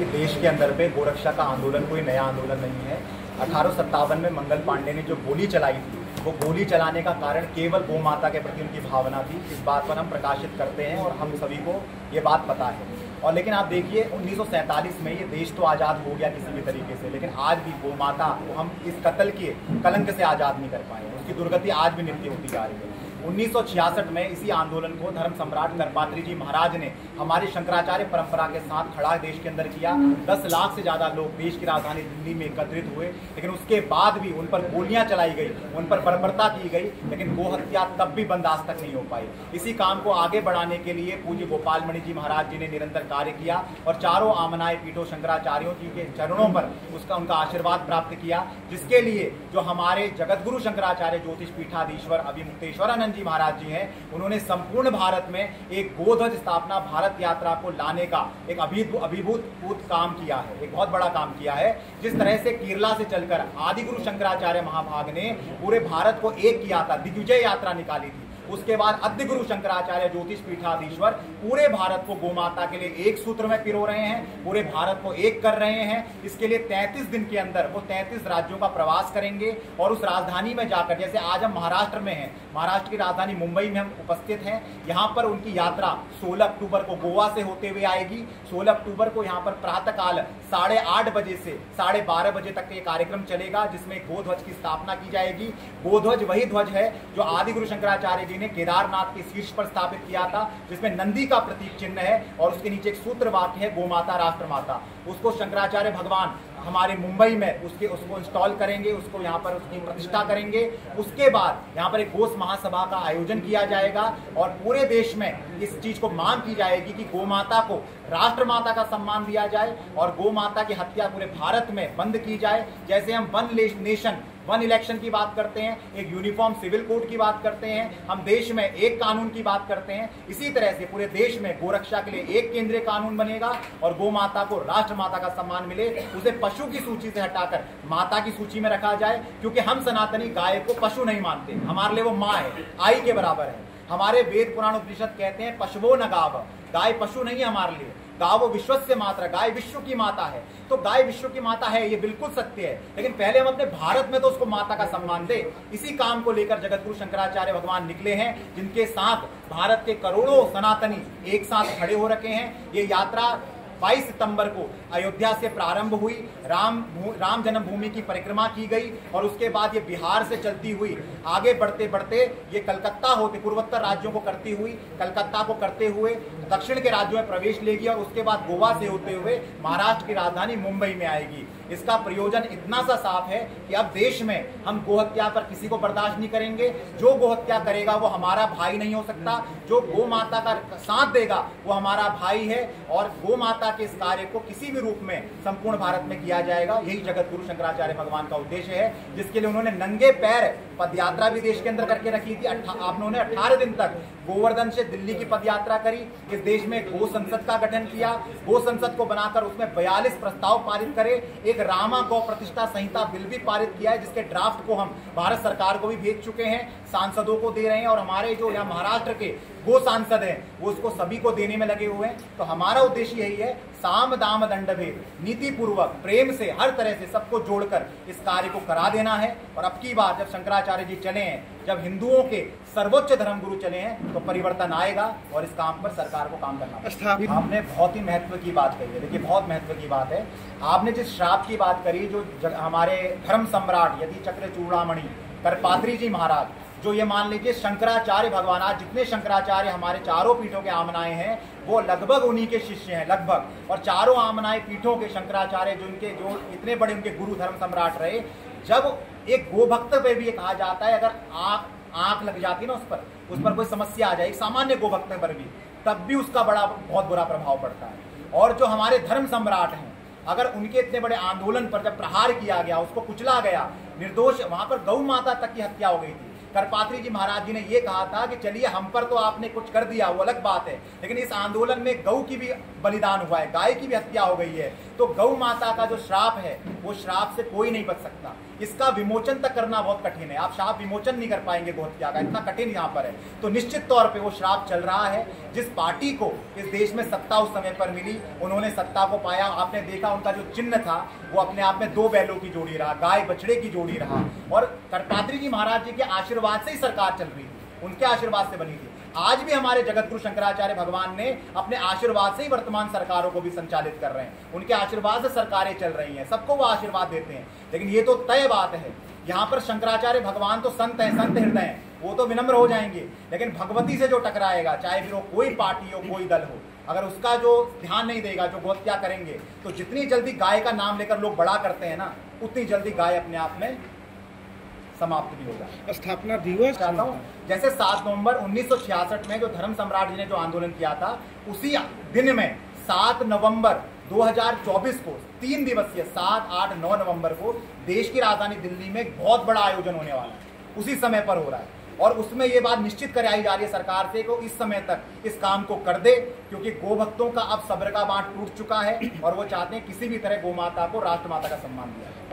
कि देश के अंदर पे गोरक्षा का आंदोलन कोई नया आंदोलन नहीं है। 1857 में मंगल पांडे ने जो गोली चलाई थी, वो गोली चलाने का कारण केवल गौ माता के प्रति उनकी भावना थी। इस बात पर हम प्रकाशित करते हैं और हम सभी को ये बात पता है। और लेकिन आप देखिए 1947 में ये देश तो आज़ाद हो गया किसी भी तरीके से, लेकिन आज भी गौ माता को हम इस कत्ल के कलंक से आज़ाद नहीं कर पाए। उसकी दुर्गति आज भी नित्य होती जा रही है। 1966 में इसी आंदोलन को धर्म सम्राट करपात्री जी महाराज ने हमारी शंकराचार्य परंपरा के साथ खड़ा देश के अंदर किया। 10 लाख से ज़्यादा लोग देश की राजधानी दिल्ली में एकत्रित हुए, लेकिन उसके बाद भी उन पर गोलियां चलाई गई, उन पर बर्बरता की गई, लेकिन गो हत्या तब भी बंद आज तक नहीं हो पाई। इसी काम को आगे बढ़ाने के लिए पूज्य गोपाल मणि जी महाराज जी ने निरंतर कार्य किया और चारों आमनाय पीठों शंकराचार्यों जी के चरणों पर उनका आशीर्वाद प्राप्त किया, जिसके लिए जो हमारे जगतगुरु शंकराचार्य ज्योतिष पीठाधीश्वर अभिमुक्तेश्वरानंद जी महाराज जी हैं, उन्होंने संपूर्ण भारत में एक गोध्वज स्थापना भारत यात्रा को लाने का एक अभिभूत काम किया है, एक बहुत बड़ा काम किया है। जिस तरह से केरला से चलकर आदिगुरु शंकराचार्य महाभाग ने पूरे भारत को एक किया था, दिग्विजय यात्रा निकाली थी, उसके बाद अद्य गुरु शंकराचार्य ज्योतिष पीठाधीश्वर पूरे भारत को गोमाता के लिए एक सूत्र में पिरो रहे हैं, पूरे भारत को एक कर रहे हैं। इसके लिए 33 दिन के अंदर वो 33 राज्यों का प्रवास करेंगे और उस राजधानी में जाकर, जैसे आज हम महाराष्ट्र में हैं, महाराष्ट्र की राजधानी मुंबई में हम उपस्थित हैं, यहाँ पर उनकी यात्रा 16 अक्टूबर को गोवा से होते हुए आएगी। 16 अक्टूबर को यहाँ पर प्रातःकाल 8:30 बजे से 12:30 बजे तक ये कार्यक्रम चलेगा, जिसमें गोध्वज की स्थापना की जाएगी। गोध्वज वही ध्वज है जो आदिगुरु शंकराचार्य जी ने केदारनाथ के शीर्ष पर स्थापित किया था, जिसमें नंदी का प्रतीक चिन्ह है और उसके नीचे एक सूत्र वाक्य है, गोमाता राष्ट्र माता। उसको शंकराचार्य भगवान हमारे मुंबई में उसको इंस्टॉल करेंगे, उसको यहाँ पर उसकी प्रतिष्ठा करेंगे। उसके बाद यहाँ पर एक गोस महासभा का आयोजन किया जाएगा और पूरे देश में इस चीज को मांग की जाएगी कि गोमाता को राष्ट्र माता का सम्मान दिया जाए और गोमाता की हत्या पूरे भारत में बंद की जाए। जैसे हम वन नेशन वन इलेक्शन की बात करते हैं, एक यूनिफॉर्म सिविल कोड की बात करते हैं, हम देश में एक कानून की बात करते हैं, इसी तरह से पूरे देश में गोरक्षा के लिए एक केंद्रीय कानून बनेगा और गो माता को राष्ट्र माता का सम्मान मिले। उसे पशु की सूची से हटाकर माता की सूची में रखा जाए, क्योंकि हम सनातनी गाय को पशु नहीं मानते, हमारे लिए वो माँ है, आई के बराबर है। हमारे वेद पुराण उपनिषद कहते हैं पशुवो न गाव, गाय पशु नहीं है हमारे लिए, गावो विश्वस्य मातृ, गाय विश्व की माता है। तो गाय विश्व की माता है, ये बिल्कुल सत्य है, लेकिन पहले हम अपने भारत में तो उसको माता का सम्मान दे। इसी काम को लेकर जगतगुरु शंकराचार्य भगवान निकले हैं, जिनके साथ भारत के करोड़ों सनातनी एक साथ खड़े हो रखे हैं। ये यात्रा 22 सितंबर को अयोध्या से प्रारंभ हुई, राम जन्मभूमि की परिक्रमा की गई और उसके बाद ये बिहार से चलती हुई आगे बढ़ते बढ़ते ये कलकत्ता होते पूर्वोत्तर राज्यों को करती हुई, कलकत्ता को करते हुए दक्षिण के राज्यों में प्रवेश लेगी और उसके बाद गोवा से होते हुए महाराष्ट्र की राजधानी मुंबई में आएगी। इसका प्रयोजन इतना सा साफ है कि अब देश में हम गोहत्या पर किसी को बर्दाश्त नहीं करेंगे। जो गोहत्या करेगा वो हमारा भाई नहीं हो सकता, जो गो माता का साथ देगा वो हमारा भाई है और गो माता के इस कार्य को किसी भी रूप में संपूर्ण भारत में किया जाएगा। यही जगतगुरु शंकराचार्य भगवान का उद्देश्य है, जिसके लिए उन्होंने नंगे पैर पदयात्रा भी देश के अंदर करके रखी थी। आपने 18 दिन तक गोवर्धन से दिल्ली की पदयात्रा करी। इस देश में गो संसद का गठन किया, गो संसद को बनाकर उसमें 42 प्रस्ताव पारित करे, एक रामा गौ प्रतिष्ठा संहिता बिल भी पारित किया है, जिसके ड्राफ्ट को हम भारत सरकार को भी भेज चुके हैं, सांसदों को दे रहे हैं और हमारे जो यहाँ महाराष्ट्र के गो सांसद हैं वो उसको सभी को देने में लगे हुए हैं। तो हमारा उद्देश्य यही है, साम दाम दंड भेद नीति पूर्वक प्रेम से हर तरह से सबको जोड़कर इस कार्य को करा देना है। और अब की बार जब शंकराचार्य जी चले हैं, जब हिंदुओं के सर्वोच्च धर्मगुरु चले हैं, तो परिवर्तन आएगा और इस काम पर सरकार को काम करना पड़ेगा। आपने बहुत ही महत्व की बात कही है, देखिए बहुत महत्व की बात है। आपने जिस श्राप की बात करी, जो हमारे धर्म सम्राट यदि चक्र चूड़ामणि करपात्री जी महाराज, जो ये मान लीजिए शंकराचार्य भगवान, आज जितने शंकराचार्य हमारे चारों पीठों के आमनाए हैं वो लगभग उन्हीं के शिष्य हैं, लगभग। और चारों आमनाए पीठों के शंकराचार्य जो इतने बड़े उनके गुरु धर्म सम्राट रहे, जब एक गोभक्त पे भी ये कहा जाता है, अगर आंख लग जाती ना उस पर कोई समस्या आ जाए, एक सामान्य गोभक्त पर भी, तब भी उसका बहुत बुरा प्रभाव पड़ता है। और जो हमारे धर्म सम्राट हैं, अगर उनके इतने बड़े आंदोलन पर जब प्रहार किया गया, उसको कुचला गया, निर्दोष वहां पर गौ माता तक की हत्या हो गई थी, करपात्री जी महाराज जी ने ये कहा था कि चलिए हम पर तो आपने कुछ कर दिया, वो अलग बात है, लेकिन इस आंदोलन में गौ की भी बलिदान हुआ है, गाय की भी हत्या हो गई है। तो गौ माता का जो श्राप है वो श्राप से कोई नहीं बच सकता। इसका विमोचन तक करना बहुत कठिन है। आप श्राप विमोचन नहीं कर पाएंगे गौ हत्या का, इतना कठिन यहाँ पर है। तो निश्चित तौर पे वो श्राप चल रहा है। जिस पार्टी को इस देश में सत्ता उस समय पर मिली, उन्होंने सत्ता को पाया। आपने देखा उनका जो चिन्ह था वो अपने आप में 2 बैलों की जोड़ी रहा, गाय बछड़े की जोड़ी रहा, और करपात्री जी महाराज जी के आशीर्वाद से ही सरकार चल रही थी, उनके आशीर्वाद से बनी थी। आज भी हमारे जगतगुरु शंकराचार्य भगवान ने अपने आशीर्वाद से ही वर्तमान सरकारों को भी संचालित कर रहे हैं। उनके आशीर्वाद से सरकारें चल रही हैं, सबको वो आशीर्वाद देते हैं। लेकिन ये तो तय बात है, यहाँ पर शंकराचार्य भगवान तो संत हैं, संत हृदय हैं, वो तो विनम्र हो जाएंगे। लेकिन भगवती से जो टकराएगा, चाहे फिर वो कोई पार्टी हो, कोई दल हो, अगर उसका जो ध्यान नहीं देगा, जो गौ हत्या करेंगे, तो जितनी जल्दी गाय का नाम लेकर लोग बड़ा करते हैं ना, उतनी जल्दी गाय अपने आप में समाप्त भी होगा। स्थापना दिवस चाहता हूँ, जैसे 7 नवंबर 1966 में जो धर्म सम्राट जी ने जो आंदोलन किया था, उसी दिन में 7 नवंबर 2024 को 3 दिवसीय 7, 8, 9 नवंबर को देश की राजधानी दिल्ली में एक बहुत बड़ा आयोजन होने वाला है, उसी समय पर हो रहा है। और उसमें ये बात निश्चित कराई जा रही है सरकार से कि इस समय तक इस काम को कर दे, क्योंकि गो भक्तों का अब सब्र का बांध टूट चुका है और वो चाहते हैं किसी भी तरह गौ माता को राष्ट्रमाता का सम्मान दिया जाए।